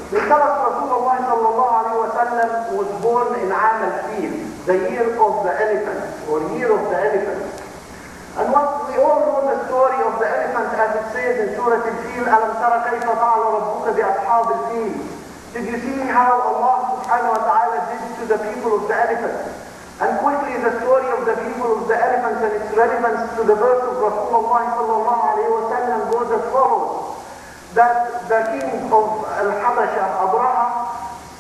They tell us Rasulullah sallallahu alayhi wa sallam was born in Am Al-Feel, the year of the elephant, or year of the elephant. And what we all know the story of the elephant as it says in Surat Al-Feel, أَلَمْ تَرَ كَيْفَ فَعَلَ رَبُّكَ بِأَصْحَابِ الْفِيلِ. Did you see how Allah subhanahu wa ta'ala did to the people of the elephant? And quickly the story of the people of the elephant and its relevance to the verse of Rasulullah sallallahu alayhi wa sallam goes as follows. That the king of Al-Habasha, Abraha,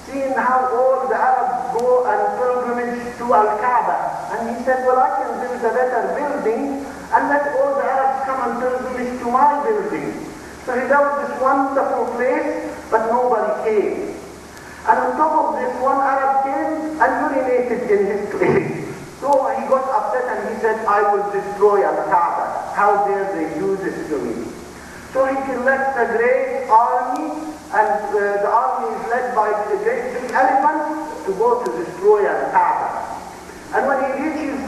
seen how all the Arabs go and pilgrimage to Al-Kaaba. And he said, well, I can build a better building and let all the Arabs come and pilgrimage to my building. So he built this wonderful place, but nobody came. And on top of this, one Arab came and urinated in his place. So he got upset and he said, I will destroy Al-Kaaba. How dare they do this to me? So he collects a great army, and the army is led by the great big elephants to go to destroy Al-Kaaba. And when he reaches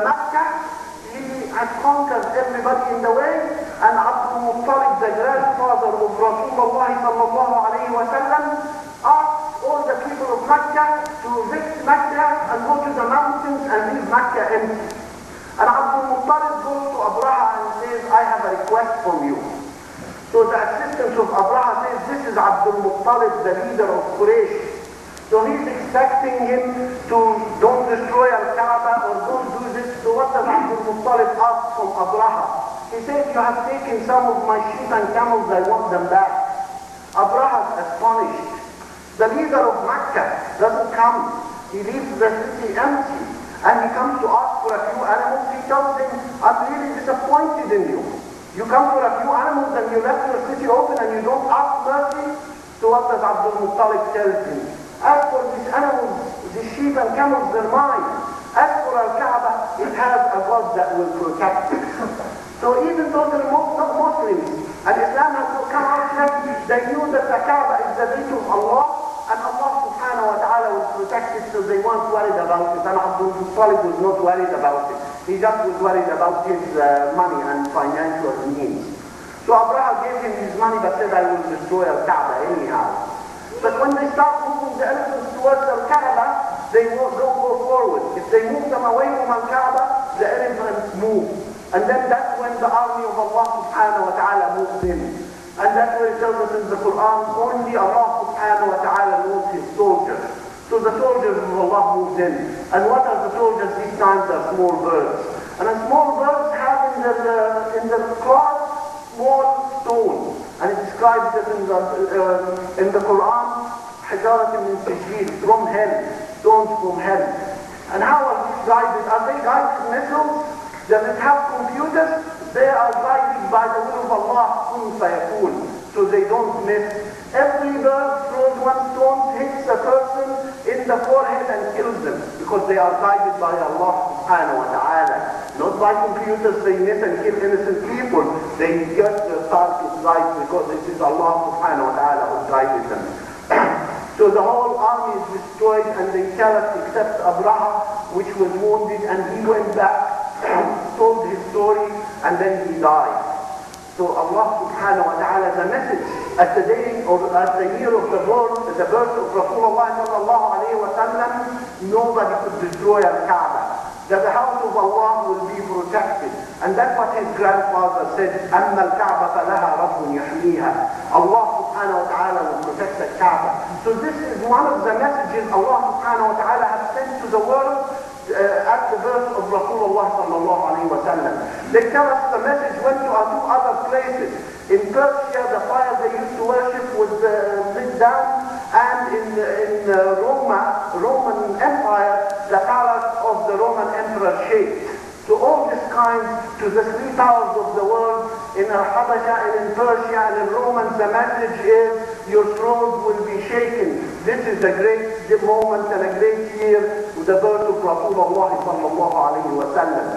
Mecca, he has conquered everybody in the way, and Abdul Muttalib, the grandfather of Rasulullah sallallahu alayhi wa sallam, asked all the people of Mecca to visit Mecca and go to the mountains and leave Mecca empty. And Abdul Muttalib goes to Abraha and says, I have a request from you. So the assistant of Abraha says, this is Abdul Muttalib, the leader of Quraysh. So he's expecting him to don't destroy Al-Kaaba or don't do this. So what does Abdul Muttalib ask from Abraha? He says, you have taken some of my sheep and camels, I want them back. Abraha is astonished. The leader of Mecca doesn't come. He leaves the city empty. And he comes to ask for a few animals. He tells them, I'm really disappointed in you. You come for a few animals and you left your city open and you don't ask mercy. So what does Abdul Muttalib tell him? As for these animals, the sheep and camels, they're mine. As for Al-Kaaba, it has a God that will protect it. So even though they're not Muslims, and Islam has not come out yet, they knew that the Kaaba is the Bayt of Allah, and Allah subhanahu wa ta'ala will protect it, so they weren't worried about it. And Abdul Muttalib was not worried about it. He just was worried about his money and financial needs. So Abraha gave him his money but said, I will destroy Al-Kaaba anyhow. But when they start moving the elephants towards Al-Kaaba, they don't go forward. If they move them away from Al-Kaaba, the elephants move. And then that's when the army of Allah subhanahu wa ta'ala moves in. And that's where it tells us in the Quran, only Allah subhanahu wa ta'ala knows his soldiers. So the soldiers of Allah moved in. And what are the soldiers these times? Are small birds. And the small birds have in their claws small stones. And it describes it in the Quran, حجارة من سجيل, from hell, stones from hell. And how are these guided? Are they guided missiles? Does it have computers? They are guided by the will of Allah, kun fayakun, so they don't miss. Every bird throws one stone, hits a person in the forehead and kills them, because they are guided by Allah subhanahu wa ta'ala. Not by computers, they miss and kill innocent people. They get the target right because it is Allah subhanahu wa ta'ala who guided them. So the whole army is destroyed and they tell us except Abraha, which was wounded, and he went back, told his story, and then he died. So Allah subhanahu wa ta'ala, the message at the day or at the year of the birth of Rasulullah sallallahu alayhi wa sallam, nobody could destroy Al-Kaaba. That the house of Allah will be protected. And that's what his grandfather said, أَمَّا الْكَعْبَ فَلَهَا رَبٌّ يَحْمِيهَا. Allah subhanahu wa ta'ala will protect the Kaaba. So this is one of the messages Allah subhanahu wa ta'ala has sent to the world at the birth of Rasulullah sallallahu alayhi wa sallam. They tell us the message went to two other places. In Persia, the fire they used to worship was lit down, and in Roman Empire, the palace of the Roman Emperor shaped. So all this kind, to the three towers of the world, in Al-Habasha and in Persia and in Romans, the message is, your thrones will be shaken. This is a great moment and a great year, the birth of Rasulullah sallallahu alayhi wa sallam.